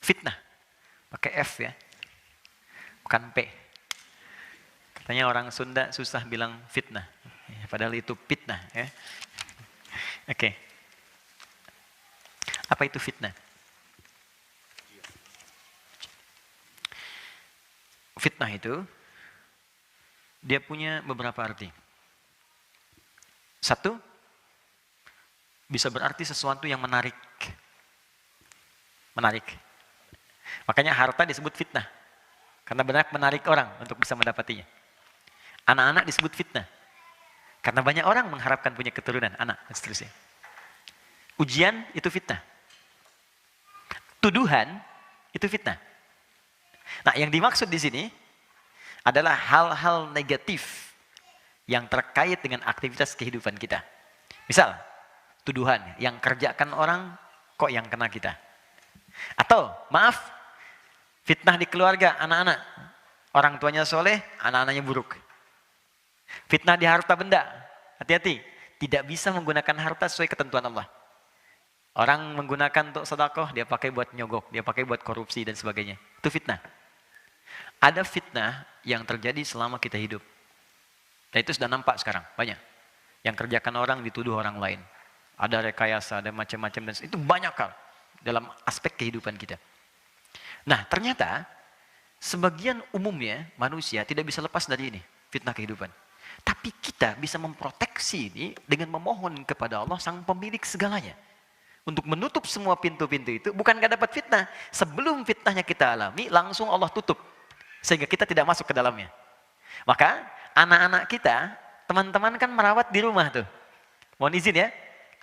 Fitnah. Pakai F ya. Bukan P. Katanya orang Sunda susah bilang fitnah. Padahal itu fitnah ya. Oke. Apa itu fitnah? Fitnah itu dia punya beberapa arti. Satu, bisa berarti sesuatu yang menarik. Menarik. Makanya harta disebut fitnah. Karena benar menarik orang untuk bisa mendapatinya. Anak-anak disebut fitnah. Karena banyak orang mengharapkan punya keturunan, anak, dan seterusnya. Ujian itu fitnah. Tuduhan itu fitnah. Nah, yang dimaksud di sini adalah hal-hal negatif yang terkait dengan aktivitas kehidupan kita. Misal, tuduhan yang kerjakan orang kok yang kena kita. Atau, maaf, fitnah di keluarga, anak-anak. Orang tuanya soleh, anak-anaknya buruk. Fitnah di harta benda, hati-hati. Tidak bisa menggunakan harta sesuai ketentuan Allah. Orang menggunakan untuk sedekah, dia pakai buat nyogok, dia pakai buat korupsi dan sebagainya. Itu fitnah. Ada fitnah yang terjadi selama kita hidup. Dan itu sudah nampak sekarang, banyak. Yang kerjakan orang dituduh orang lain. Ada rekayasa, ada macam-macam, dan itu banyak hal dalam aspek kehidupan kita. Nah, ternyata sebagian umumnya manusia tidak bisa lepas dari ini, fitnah kehidupan. Tapi kita bisa memproteksi ini dengan memohon kepada Allah sang pemilik segalanya. Untuk menutup semua pintu-pintu itu, bukan gak dapat fitnah. Sebelum fitnahnya kita alami, langsung Allah tutup. Sehingga kita tidak masuk ke dalamnya. Maka, anak-anak kita, teman-teman kan merawat di rumah tuh. Mohon izin ya,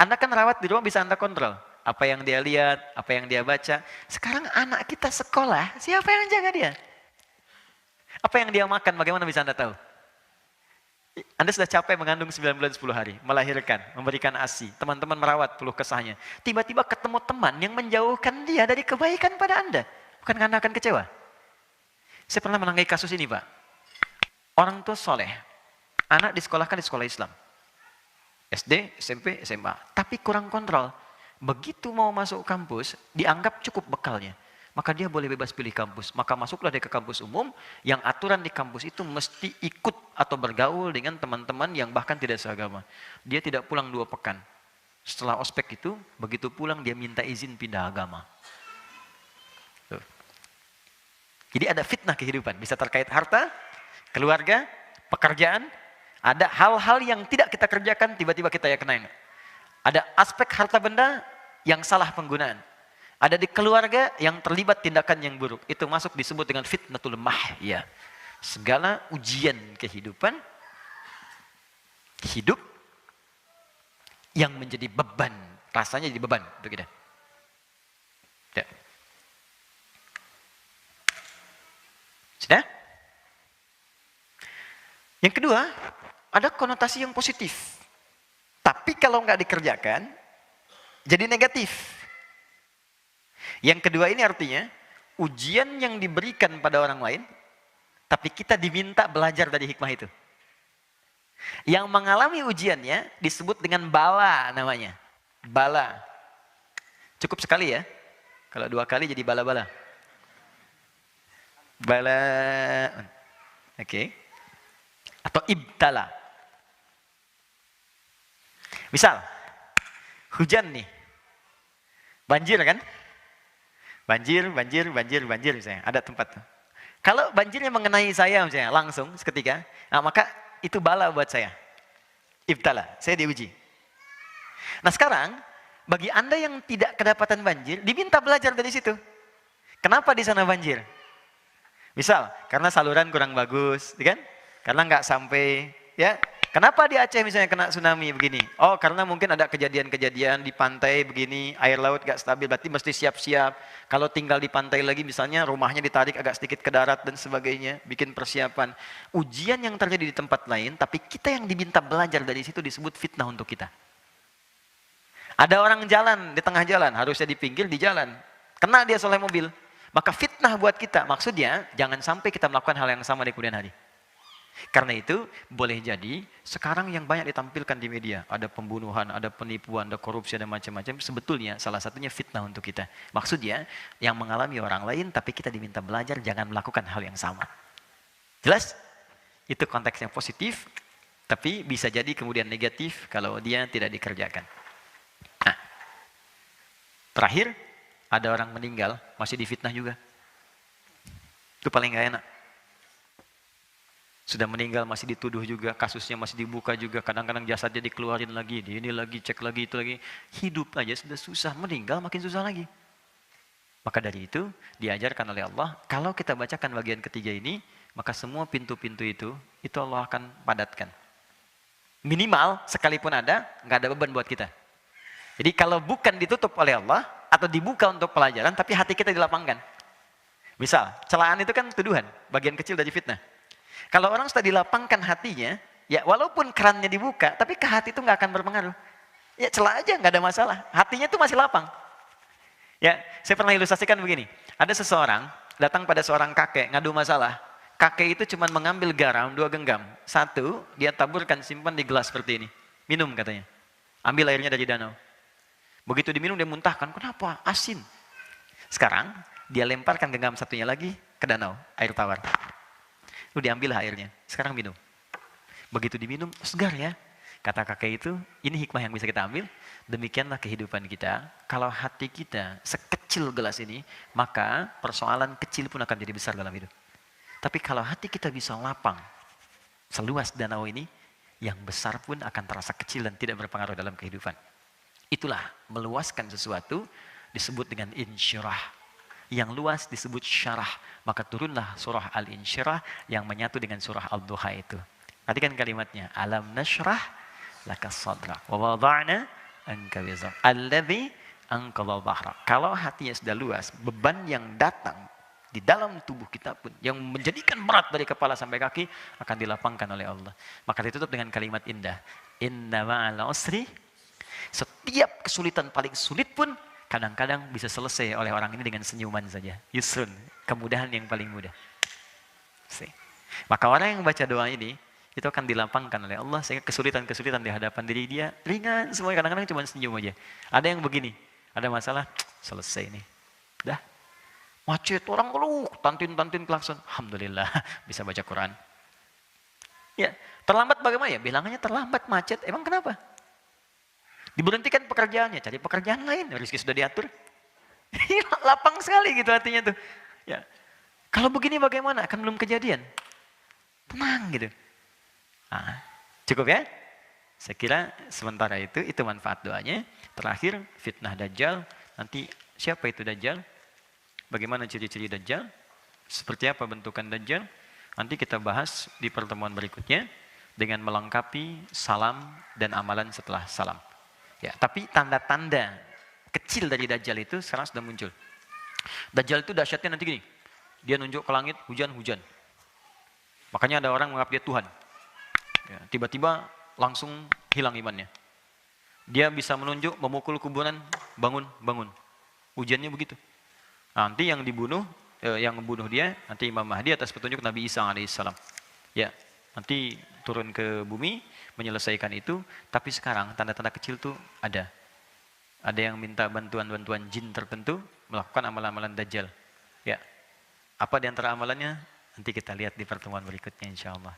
Anda kan merawat di rumah bisa Anda kontrol. Apa yang dia lihat, apa yang dia baca. Sekarang anak kita sekolah, siapa yang jaga dia? Apa yang dia makan, bagaimana bisa Anda tahu? Anda sudah capek mengandung 9 bulan 10 hari, melahirkan, memberikan ASI, teman-teman merawat peluh kesahnya. Tiba-tiba ketemu teman yang menjauhkan dia dari kebaikan pada Anda. Bukan Anda akan kecewa? Saya pernah menangani kasus ini, Pak. Orang tua soleh, anak disekolahkan di sekolah Islam. SD, SMP, SMA. Tapi kurang kontrol. Begitu mau masuk kampus, dianggap cukup bekalnya. Maka dia boleh bebas pilih kampus. Maka masuklah dia ke kampus umum, yang aturan di kampus itu mesti ikut atau bergaul dengan teman-teman yang bahkan tidak seagama. Dia tidak pulang 2 pekan. Setelah ospek itu, begitu pulang dia minta izin pindah agama. Tuh. Jadi ada fitnah kehidupan. Bisa terkait harta, keluarga, pekerjaan. Ada hal-hal yang tidak kita kerjakan, tiba-tiba kita ya kena. Ada aspek harta benda yang salah penggunaan. Ada di keluarga yang terlibat tindakan yang buruk. Itu masuk disebut dengan fitnatul mahya. Segala ujian kehidupan, hidup, yang menjadi beban. Rasanya jadi beban untuk kita. Ya. Sudah? Yang kedua, ada konotasi yang positif. Tapi kalau nggak dikerjakan, jadi negatif. Yang kedua ini artinya, ujian yang diberikan pada orang lain, tapi kita diminta belajar dari hikmah itu. Yang mengalami ujiannya disebut dengan bala namanya. Bala. Cukup sekali ya. Kalau 2 kali jadi bala-bala. Bala. Oke. Atau ibtala. Misal, hujan nih. Banjir kan? Banjir misalnya. Ada tempat. Kalau banjirnya mengenai saya misalnya, langsung seketika, nah maka itu bala buat saya. Ibtala, saya diuji. Nah sekarang, bagi Anda yang tidak kedapatan banjir, diminta belajar dari situ. Kenapa di sana banjir? Misal, karena saluran kurang bagus, kan? Karena nggak sampai, ya. Kenapa di Aceh misalnya kena tsunami begini? Oh, karena mungkin ada kejadian-kejadian di pantai begini, air laut gak stabil, berarti mesti siap-siap. Kalau tinggal di pantai lagi misalnya rumahnya ditarik agak sedikit ke darat dan sebagainya, bikin persiapan. Ujian yang terjadi di tempat lain, tapi kita yang diminta belajar dari situ disebut fitnah untuk kita. Ada orang jalan di tengah jalan, harusnya di pinggir, di jalan. Kena dia oleh mobil. Maka fitnah buat kita, maksudnya jangan sampai kita melakukan hal yang sama di kemudian hari. Karena itu boleh jadi sekarang yang banyak ditampilkan di media, ada pembunuhan, ada penipuan, ada korupsi, ada macam-macam, sebetulnya salah satunya fitnah untuk kita. Maksudnya yang mengalami orang lain tapi kita diminta belajar jangan melakukan hal yang sama. Jelas? Itu konteks yang positif, tapi bisa jadi kemudian negatif kalau dia tidak dikerjakan. Nah, terakhir ada orang meninggal masih difitnah juga. Itu paling gak enak. Sudah meninggal masih dituduh juga, kasusnya masih dibuka juga, kadang-kadang jasadnya dikeluarin lagi, ini lagi, cek lagi, itu lagi. Hidup aja sudah susah, meninggal makin susah lagi. Maka dari itu, diajarkan oleh Allah, kalau kita bacakan bagian ketiga ini, maka semua pintu-pintu itu Allah akan padatkan. Minimal, sekalipun ada, nggak ada beban buat kita. Jadi kalau bukan ditutup oleh Allah, atau dibuka untuk pelajaran, tapi hati kita dilapangkan. Misal, celaan itu kan tuduhan, bagian kecil dari fitnah. Kalau orang sudah dilapangkan hatinya, ya walaupun kerannya dibuka, tapi ke hati itu nggak akan berpengaruh. Ya celah aja, nggak ada masalah. Hatinya itu masih lapang. Ya, saya pernah ilustrasikan begini. Ada seseorang datang pada seorang kakek ngadu masalah. Kakek itu cuma mengambil garam 2 genggam. 1, dia taburkan simpan di gelas seperti ini. Minum katanya. Ambil airnya dari danau. Begitu diminum dia muntahkan. Kenapa? Asin. Sekarang dia lemparkan genggam satunya lagi ke danau, air tawar. Lalu diambil airnya, sekarang minum. Begitu diminum, segar ya. Kata kakek itu, ini hikmah yang bisa kita ambil. Demikianlah kehidupan kita. Kalau hati kita sekecil gelas ini, maka persoalan kecil pun akan jadi besar dalam hidup. Tapi kalau hati kita bisa lapang, seluas danau ini, yang besar pun akan terasa kecil dan tidak berpengaruh dalam kehidupan. Itulah meluaskan sesuatu disebut dengan insyirah. Yang luas disebut syarah. Maka turunlah surah Al-Insyirah yang menyatu dengan surah Al-Duha itu. Perhatikan kalimatnya. Alam nashrah laka sadra. Wa wada'na anka wizar. Alladhi anqadha dhahra. Kalau hatinya sudah luas, beban yang datang di dalam tubuh kita pun, yang menjadikan berat dari kepala sampai kaki, akan dilapangkan oleh Allah. Maka ditutup dengan kalimat indah. Inna ma'al usri. Setiap kesulitan paling sulit pun, kadang-kadang bisa selesai oleh orang ini dengan senyuman saja. Yusrun, kemudahan yang paling mudah. Maka orang yang baca doa ini, itu akan dilapangkan oleh Allah, sehingga kesulitan-kesulitan di hadapan diri dia, ringan semua, kadang-kadang cuma senyum aja. Ada yang begini, ada masalah, selesai nih. Dah, macet, orang ngeluh, tantin klakson. Alhamdulillah, bisa baca Quran. Ya, terlambat bagaimana ya? Bilangannya terlambat, macet, emang kenapa? Diberhentikan pekerjaannya, cari pekerjaan lain, rezeki sudah diatur. Lapang sekali gitu hatinya tuh. Ya. Kalau begini bagaimana? Akan belum kejadian. Tenang gitu. Nah, cukup ya? Saya kira sementara itu manfaat doanya. Terakhir, fitnah Dajjal. Nanti siapa itu Dajjal? Bagaimana ciri-ciri Dajjal? Seperti apa bentukan Dajjal? Nanti kita bahas di pertemuan berikutnya dengan melengkapi salam dan amalan setelah salam. Ya, tapi tanda-tanda kecil dari Dajjal itu sekarang sudah muncul. Dajjal itu dahsyatnya nanti gini. Dia nunjuk ke langit, hujan-hujan. Makanya ada orang menganggap dia Tuhan. Ya, tiba-tiba langsung hilang imannya. Dia bisa menunjuk, memukul kuburan, bangun. Hujannya begitu. Nanti yang dibunuh, yang membunuh dia, nanti Imam Mahdi atas petunjuk Nabi Isa alaihissalam. Ya, nanti turun ke bumi, menyelesaikan itu, tapi sekarang tanda-tanda kecil tuh ada. Ada yang minta bantuan jin tertentu, melakukan amalan-amalan Dajjal. Ya, apa di antara amalannya? Nanti kita lihat di pertemuan berikutnya insya Allah.